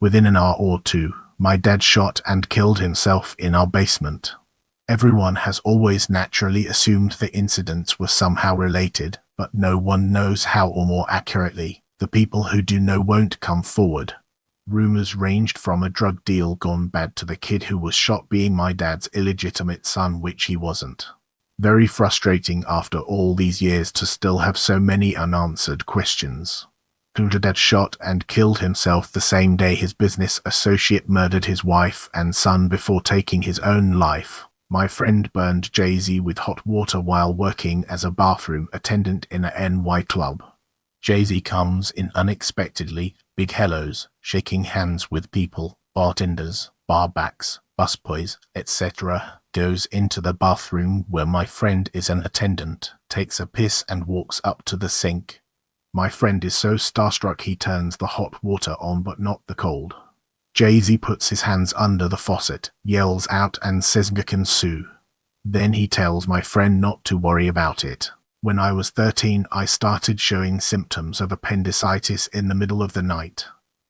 Within an hour or two, my dad shot and killed himself in our basement. Everyone has always naturally assumed the incidents were somehow related, but no one knows how, or more accurately, the people who do know won't come forward. Rumors ranged from a drug deal gone bad to the kid who was shot being my dad's illegitimate son, which he wasn't. Very frustrating after all these years to still have so many unanswered questions. Dad shot and killed himself the same day his business associate murdered his wife and son before taking his own life. My friend burned Jay-Z with hot water while working as a bathroom attendant in a NY club. Jay-Z comes in unexpectedly, big hellos, shaking hands with people, bartenders, barbacks, busboys, etc., goes into the bathroom where my friend is an attendant, takes a piss and walks up to the sink. My friend is so starstruck he turns the hot water on but not the cold. Jay-Z puts his hands under the faucet, yells out and says "I can sue." Then he tells my friend not to worry about it. When I was 13, I started showing symptoms of appendicitis in the middle of the night.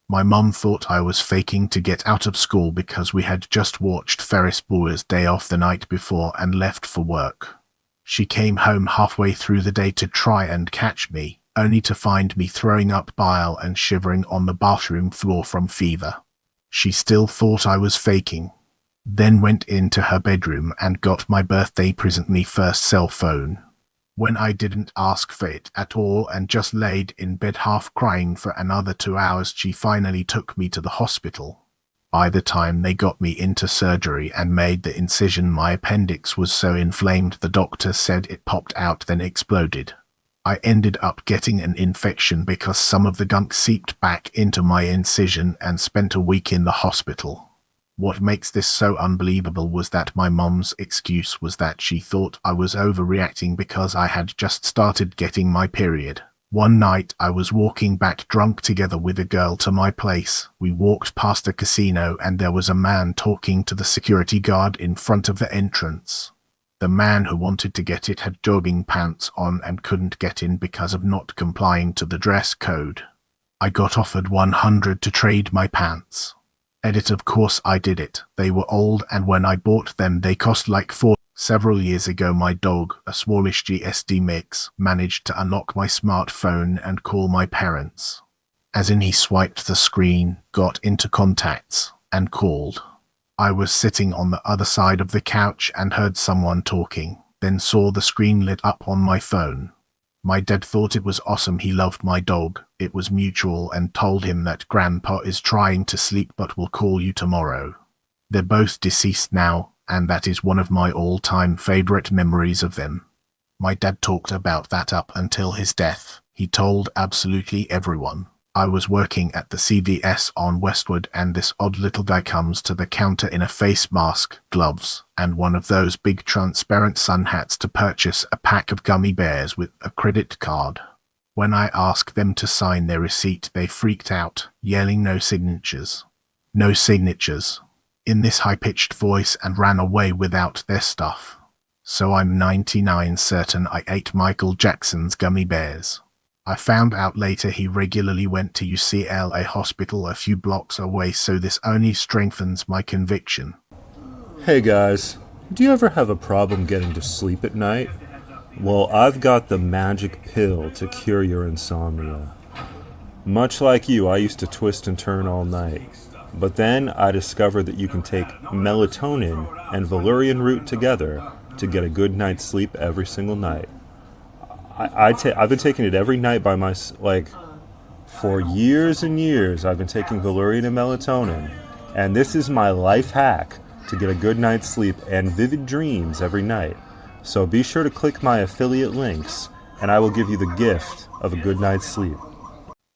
My mum thought I was faking to get out of school because we had just watched Ferris Bueller's Day Off the night before and left for work. She came home halfway through the day to try and catch me, only to find me throwing up bile and shivering on the bathroom floor from fever. She still thought I was faking. Then went into her bedroom and got my birthday present, me first cell phone. When I didn't ask for it at all and just laid in bed half crying for another 2 hours, she finally took me to the hospital. By the time they got me into surgery and made the incision, my appendix was so inflamed the doctor said it popped out then exploded. I ended up getting an infection because some of the gunk seeped back into my incision and spent a week in the hospital. What makes this so unbelievable was that my mom's excuse was that she thought I was overreacting because I had just started getting my period. One night I was walking back drunk together with a girl to my place. We walked past a casino and there was a man talking to the security guard in front of the entrance. The man who wanted to get it had jogging pants on and couldn't get in because of not complying to the dress code. I got offered $100 to trade my pants. Of course I did it. They were old and when I bought them they cost like $4. Several years ago my dog, a smallish GSD mix, managed to unlock my smartphone and call my parents. As in he swiped the screen, got into contacts, and called. I was sitting on the other side of the couch and heard someone talking, then saw the screen lit up on my phone. My dad thought it was awesome. He loved my dog. It was mutual and told him that Grandpa is trying to sleep but will call you tomorrow. They're both deceased now, and that is one of my all-time favorite memories of them. My dad talked about that up until his death. He told absolutely everyone. I was working at the CVS on Westwood and this odd little guy comes to the counter in a face mask, gloves, and one of those big transparent sun hats to purchase a pack of gummy bears with a credit card. When I asked them to sign their receipt, they freaked out, yelling "No signatures. No signatures," in this high-pitched voice and ran away without their stuff. So I'm 99% certain I ate Michael Jackson's gummy bears. I found out later he regularly went to UCLA hospital a few blocks away, so this only strengthens my conviction. Hey guys, do you ever have a problem getting to sleep at night? Well, I've got the magic pill to cure your insomnia. Much like you, I used to twist and turn all night. But then I discovered that you can take melatonin and Valerian Root together to get a good night's sleep every single night. I've been taking it every night by for years and years. I've been taking Valerian and melatonin, and this is my life hack to get a good night's sleep and vivid dreams every night. So be sure to click my affiliate links, and I will give you the gift of a good night's sleep.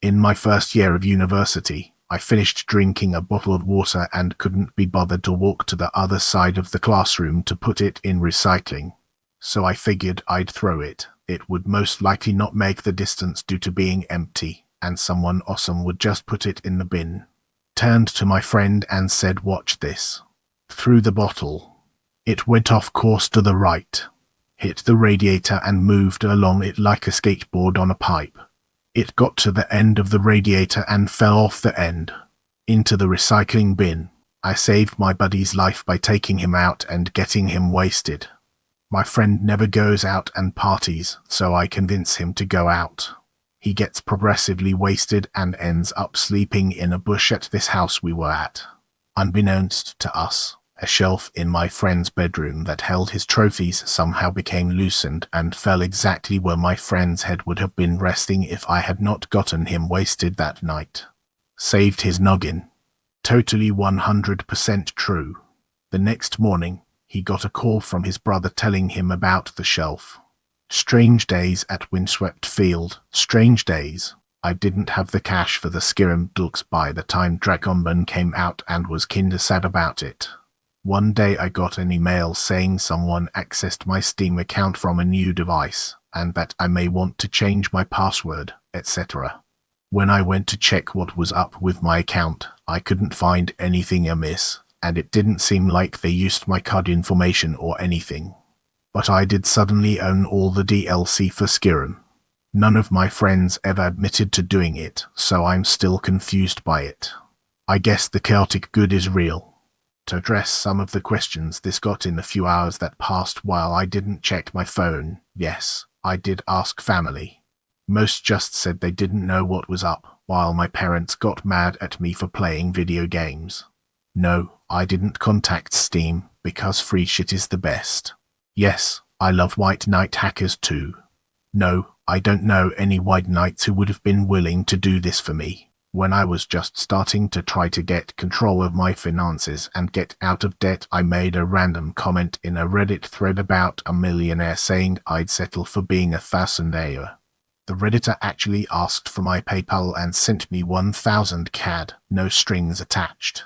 In my first year of university, I finished drinking a bottle of water and couldn't be bothered to walk to the other side of the classroom to put it in recycling. So I figured I'd throw it. It would most likely not make the distance due to being empty, and someone awesome would just put it in the bin. Turned to my friend and said, "Watch this." Threw the bottle. It went off course to the right, hit the radiator and moved along it like a skateboard on a pipe. It got to the end of the radiator and fell off the end. Into the recycling bin. I saved my buddy's life by taking him out and getting him wasted. My friend never goes out and parties, so I convince him to go out. He gets progressively wasted and ends up sleeping in a bush at this house we were at. Unbeknownst to us, a shelf in my friend's bedroom that held his trophies somehow became loosened and fell exactly where my friend's head would have been resting if I had not gotten him wasted that night. Saved his noggin. Totally 100% true. The next morning, he got a call from his brother telling him about the shelf. Strange days at Windswept Field. Strange days. I didn't have the cash for the Skirm by the time Dragonman came out and was kinda sad about it. One day I got an email saying someone accessed my Steam account from a new device, and that I may want to change my password, etc. When I went to check what was up with my account, I couldn't find anything amiss, and it didn't seem like they used my card information or anything. But I did suddenly own all the DLC for Skyrim. None of my friends ever admitted to doing it, so I'm still confused by it. I guess the chaotic good is real. To address some of the questions this got in the few hours that passed while I didn't check my phone, yes, I did ask family. Most just said they didn't know what was up, while my parents got mad at me for playing video games. No, I didn't contact Steam, because free shit is the best. Yes, I love White Knight hackers too. No, I don't know any White Knights who would have been willing to do this for me. When I was just starting to try to get control of my finances and get out of debt, I made a random comment in a Reddit thread about a millionaire saying I'd settle for being a thousandaire. The Redditor actually asked for my PayPal and sent me 1,000 CAD, no strings attached.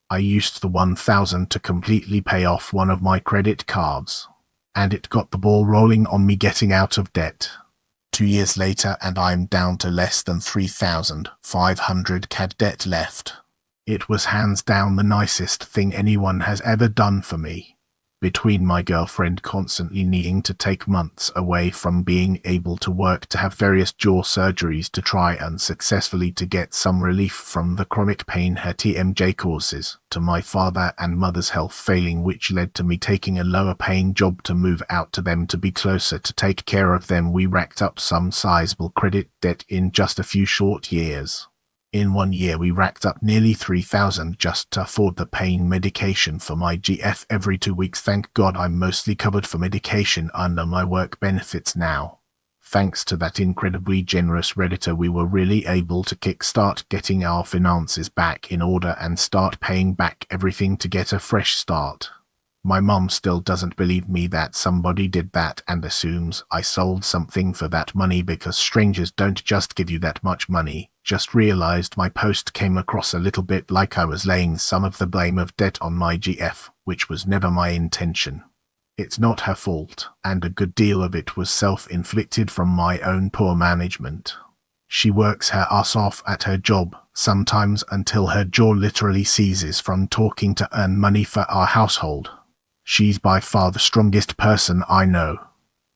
I used the 1,000 to completely pay off one of my credit cards, and it got the ball rolling on me getting out of debt. 2 years later and I'm down to less than 3,500 CAD debt left. It was hands down the nicest thing anyone has ever done for me. Between my girlfriend constantly needing to take months away from being able to work to have various jaw surgeries to try unsuccessfully to get some relief from the chronic pain her TMJ causes, to my father and mother's health failing, which led to me taking a lower paying job to move out to them to be closer to take care of them, we racked up some sizable credit debt in just a few short years. In 1 year we racked up nearly 3,000 just to afford the pain medication for my GF every 2 weeks. Thank God I'm mostly covered for medication under my work benefits now. Thanks to that incredibly generous Redditor, we were really able to kickstart getting our finances back in order and start paying back everything to get a fresh start. My mom still doesn't believe me that somebody did that and assumes I sold something for that money because strangers don't just give you that much money. Just realized my post came across a little bit like I was laying some of the blame of debt on my GF, which was never my intention. It's not her fault, and a good deal of it was self-inflicted from my own poor management. She works her ass off at her job, sometimes until her jaw literally seizes from talking to earn money for our household. She's by far the strongest person I know.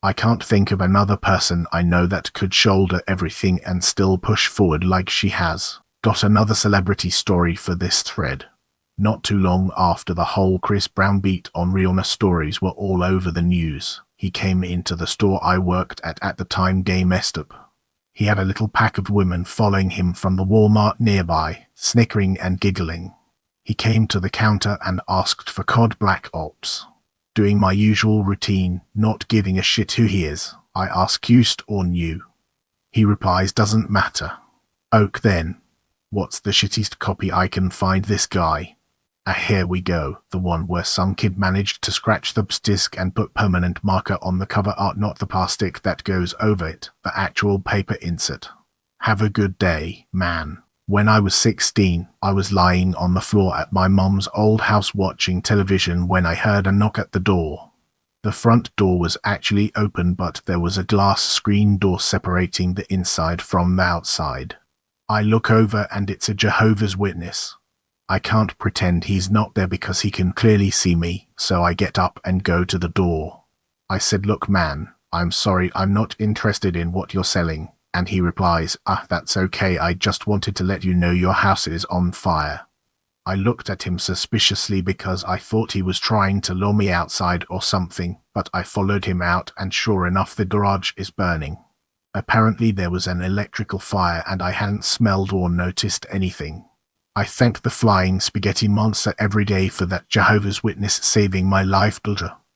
I can't think of another person I know that could shoulder everything and still push forward like she has. Got another celebrity story for this thread. Not too long after the whole Chris Brown beat on Rihanna stories were all over the news, he came into the store I worked at the time. Gay messed up. He had a little pack of women following him from the Walmart nearby, snickering and giggling. He came to the counter and asked for COD Black Ops. Doing my usual routine, not giving a shit who he is, I ask used or new. He replies doesn't matter. Oak then. What's the shittiest copy I can find this guy? Here we go, the one where some kid managed to scratch the disc and put permanent marker on the cover art, not the plastic that goes over it, the actual paper insert. Have a good day, man. When I was 16, I was lying on the floor at my mom's old house watching television when I heard a knock at the door. The front door was actually open, but there was a glass screen door separating the inside from the outside. I look over and it's a Jehovah's Witness. I can't pretend he's not there because he can clearly see me, so I get up and go to the door. I said, "Look man, I'm sorry, I'm not interested in what you're selling." And he replies, "That's okay, I just wanted to let you know your house is on fire." I looked at him suspiciously because I thought he was trying to lure me outside or something, but I followed him out and sure enough the garage is burning. Apparently there was an electrical fire and I hadn't smelled or noticed anything. I thank the flying spaghetti monster every day for that Jehovah's Witness saving my life.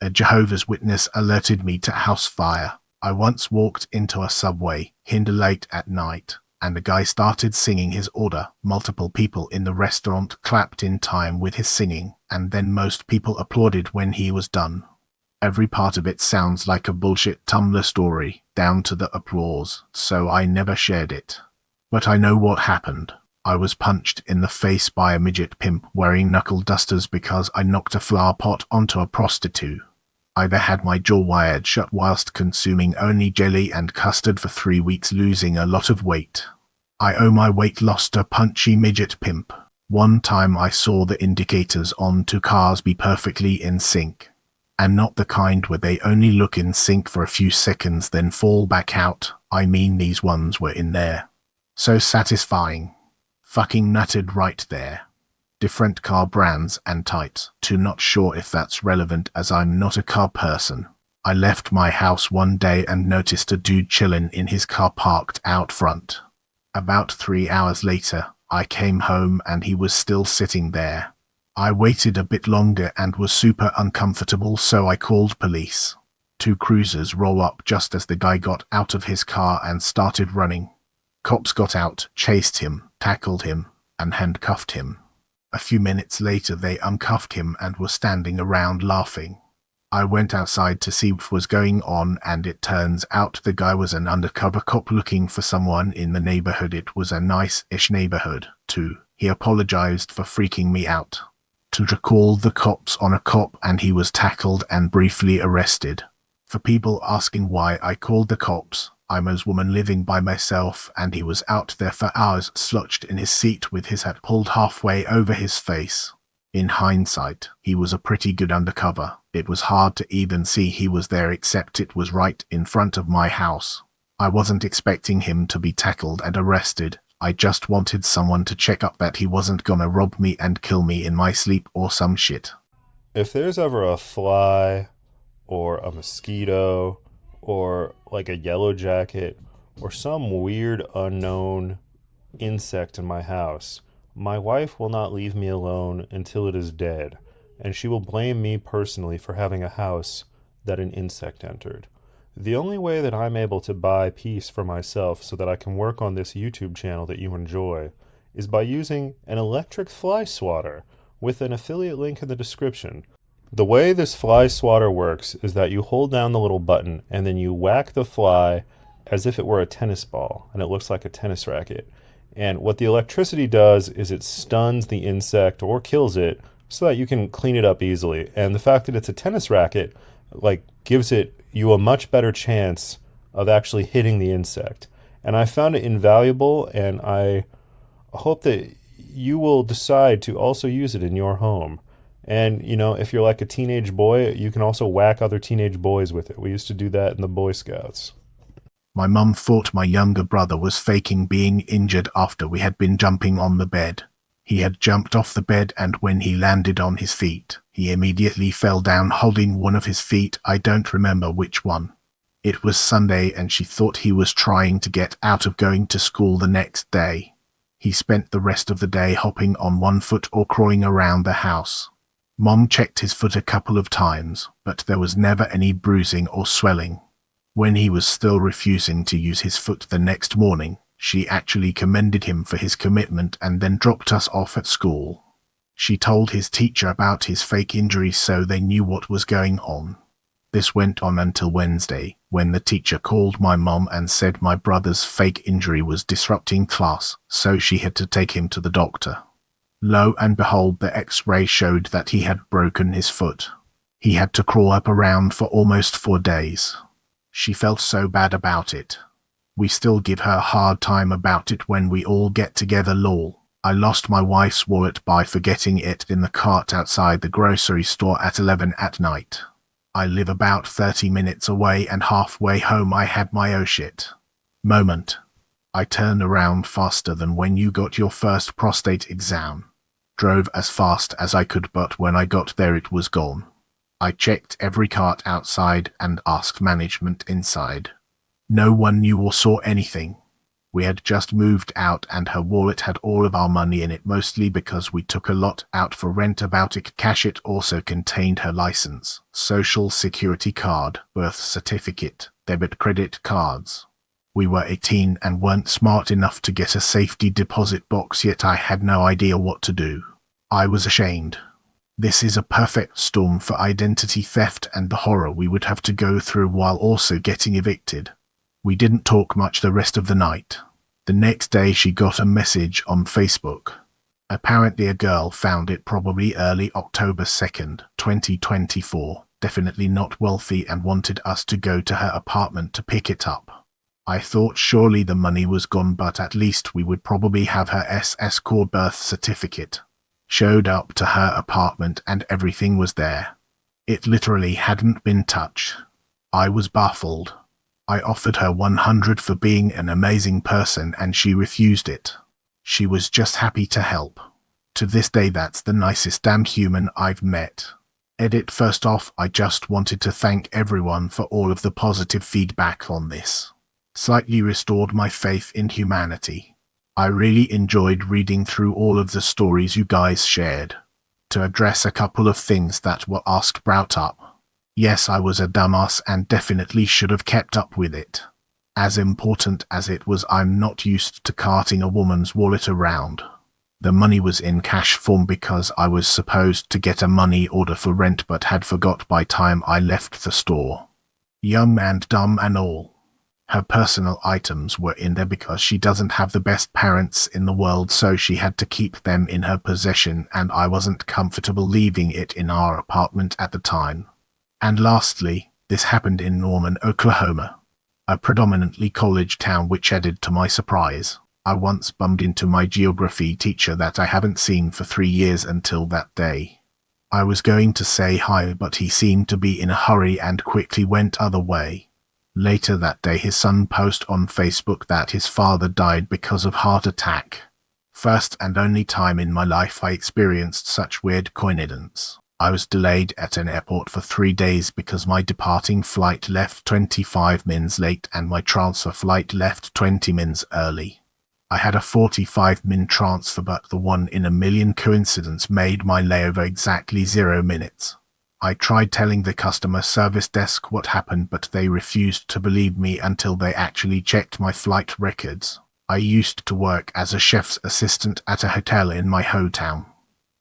A Jehovah's Witness alerted me to a house fire. I once walked into a subway, hinder late at night, and a guy started singing his order. Multiple people in the restaurant clapped in time with his singing, and then most people applauded when he was done. Every part of it sounds like a bullshit Tumblr story, down to the applause, so I never shared it. But I know what happened. I was punched in the face by a midget pimp wearing knuckle dusters because I knocked a flower pot onto a prostitute. I had my jaw wired shut whilst consuming only jelly and custard for 3 weeks, losing a lot of weight. I owe my weight loss to punchy midget pimp. One time I saw the indicators on 2 cars be perfectly in sync. And not the kind where they only look in sync for a few seconds then fall back out. I mean these ones were in there. So satisfying. Fucking nutted right there. Different car brands and types, too. Not sure if that's relevant as I'm not a car person. I left my house one day and noticed a dude chillin' in his car parked out front. About 3 hours later, I came home and he was still sitting there. I waited a bit longer and was super uncomfortable, so I called police. 2 cruisers roll up just as the guy got out of his car and started running. Cops got out, chased him, tackled him, and handcuffed him. A few minutes later they uncuffed him and were standing around laughing. I went outside to see what was going on and it turns out the guy was an undercover cop looking for someone in the neighborhood. It was a nice-ish neighborhood, too. He apologized for freaking me out. To recall the cops on a cop and he was tackled and briefly arrested. For people asking why I called the cops, I'm a woman living by myself and he was out there for hours slouched in his seat with his hat pulled halfway over his face. In hindsight, he was a pretty good undercover. It was hard to even see he was there except it was right in front of my house. I wasn't expecting him to be tackled and arrested. I just wanted someone to check up that he wasn't gonna rob me and kill me in my sleep or some shit. If there's ever a fly or a mosquito or like a yellow jacket or some weird unknown insect in my house, my wife will not leave me alone until it is dead, and she will blame me personally for having a house that an insect entered. The only way that I'm able to buy peace for myself so that I can work on this YouTube channel that you enjoy is by using an electric fly swatter with an affiliate link in the description. The way this fly swatter works is that you hold down the little button and then you whack the fly as if it were a tennis ball and it looks like a tennis racket. And what the electricity does is it stuns the insect or kills it so that you can clean it up easily. And the fact that it's a tennis racket gives you a much better chance of actually hitting the insect. And I found it invaluable, and I hope that you will decide to also use it in your home. And, if you're like a teenage boy, you can also whack other teenage boys with it. We used to do that in the Boy Scouts. My mum thought my younger brother was faking being injured after we had been jumping on the bed. He had jumped off the bed and when he landed on his feet, he immediately fell down holding one of his feet. I don't remember which one. It was Sunday and she thought he was trying to get out of going to school the next day. He spent the rest of the day hopping on one foot or crawling around the house. Mom checked his foot a couple of times, but there was never any bruising or swelling. When he was still refusing to use his foot the next morning, she actually commended him for his commitment and then dropped us off at school. She told his teacher about his fake injury so they knew what was going on. This went on until Wednesday, when the teacher called my mom and said my brother's fake injury was disrupting class, so she had to take him to the doctor. Lo and behold, the X-ray showed that he had broken his foot. He had to crawl up around for almost 4 days. She felt so bad about it. We still give her a hard time about it when we all get together. Lol. I lost my wife's wallet by forgetting it in the cart outside the grocery store at 11 at night. I live about 30 minutes away and halfway home I had my oh shit moment. I turned around faster than when you got your first prostate exam. Drove as fast as I could, but when I got there it was gone. I checked every cart outside and asked management inside. No one knew or saw anything. We had just moved out and her wallet had all of our money in it, mostly because we took a lot out for rent. About it cash. It also contained her license, social security card, birth certificate, debit credit cards. We were 18 and weren't smart enough to get a safety deposit box, yet I had no idea what to do. I was ashamed. This is a perfect storm for identity theft and the horror we would have to go through while also getting evicted. We didn't talk much the rest of the night. The next day she got a message on Facebook. Apparently a girl found it probably early October 2nd, 2024, definitely not wealthy, and wanted us to go to her apartment to pick it up. I thought surely the money was gone, but at least we would probably have her SS core birth certificate. Showed up to her apartment and everything was there. It literally hadn't been touched. I was baffled. I offered her 100 for being an amazing person and she refused it. She was just happy to help. To this day that's the nicest damn human I've met. Edit. First off, I just wanted to thank everyone for all of the positive feedback on this. Slightly restored my faith in humanity. I really enjoyed reading through all of the stories you guys shared. To address a couple of things that were brought up. Yes, I was a dumbass and definitely should have kept up with it. As important as it was, I'm not used to carting a woman's wallet around. The money was in cash form because I was supposed to get a money order for rent but had forgot by time I left the store. Young and dumb and all. Her personal items were in there because she doesn't have the best parents in the world, so she had to keep them in her possession, and I wasn't comfortable leaving it in our apartment at the time. And lastly, this happened in Norman, Oklahoma, a predominantly college town, which added to my surprise. I once bumped into my geography teacher that I haven't seen for 3 years until that day. I was going to say hi, but he seemed to be in a hurry and quickly went other way. Later that day his son posted on Facebook that his father died because of heart attack. First and only time in my life I experienced such weird coincidence. I was delayed at an airport for 3 days because my departing flight left 25 minutes late and my transfer flight left 20 minutes early. I had a 45-minute transfer, but the one in a million coincidence made my layover exactly 0 minutes. I tried telling the customer service desk what happened, but they refused to believe me until they actually checked my flight records. I used to work as a chef's assistant at a hotel in my hometown.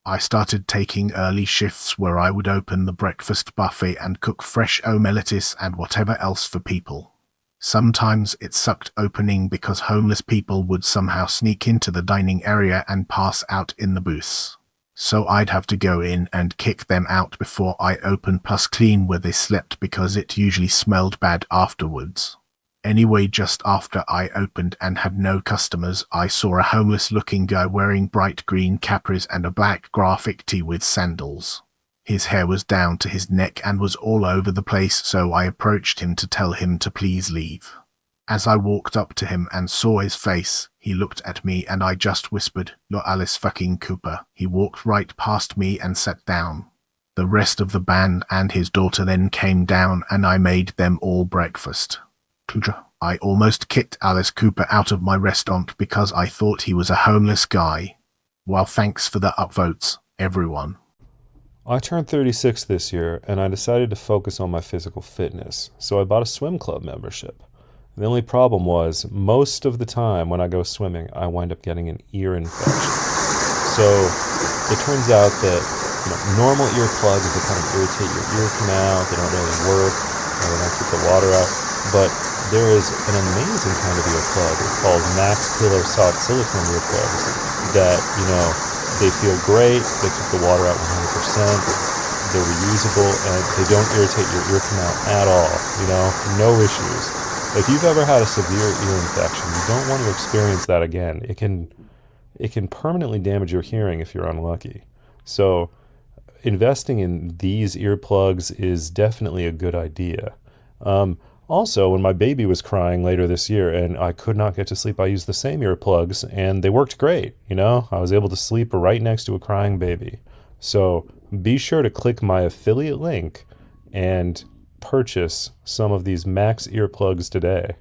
I started taking early shifts where I would open the breakfast buffet and cook fresh omelettes and whatever else for people. Sometimes it sucked opening because homeless people would somehow sneak into the dining area and pass out in the booths. So I'd have to go in and kick them out before I opened, plus clean where they slept because it usually smelled bad afterwards. Anyway, just after I opened and had no customers, I saw a homeless-looking guy wearing bright green capris and a black graphic tee with sandals. His hair was down to his neck and was all over the place, so I approached him to tell him to please leave. As I walked up to him and saw his face, he looked at me and I just whispered, "You're Alice fucking Cooper." He walked right past me and sat down. The rest of the band and his daughter then came down and I made them all breakfast. I almost kicked Alice Cooper out of my restaurant because I thought he was a homeless guy. Well, thanks for the upvotes, everyone. I turned 36 this year and I decided to focus on my physical fitness, so I bought a swim club membership. The only problem was, most of the time when I go swimming, I wind up getting an ear infection. So it turns out that normal earplugs, they kind of irritate your ear canal, they don't really work, they don't keep the water out, but there is an amazing kind of earplug called Mack's Pillar Soft Silicone earplugs that, they feel great, they keep the water out 100%, they're reusable, and they don't irritate your ear canal at all, no issues. If you've ever had a severe ear infection, you don't want to experience that again. It can permanently damage your hearing if you're unlucky. So investing in these earplugs is definitely a good idea. Also, when my baby was crying later this year and I could not get to sleep, I used the same earplugs and they worked great. I was able to sleep right next to a crying baby. So be sure to click my affiliate link and purchase some of these Max earplugs today.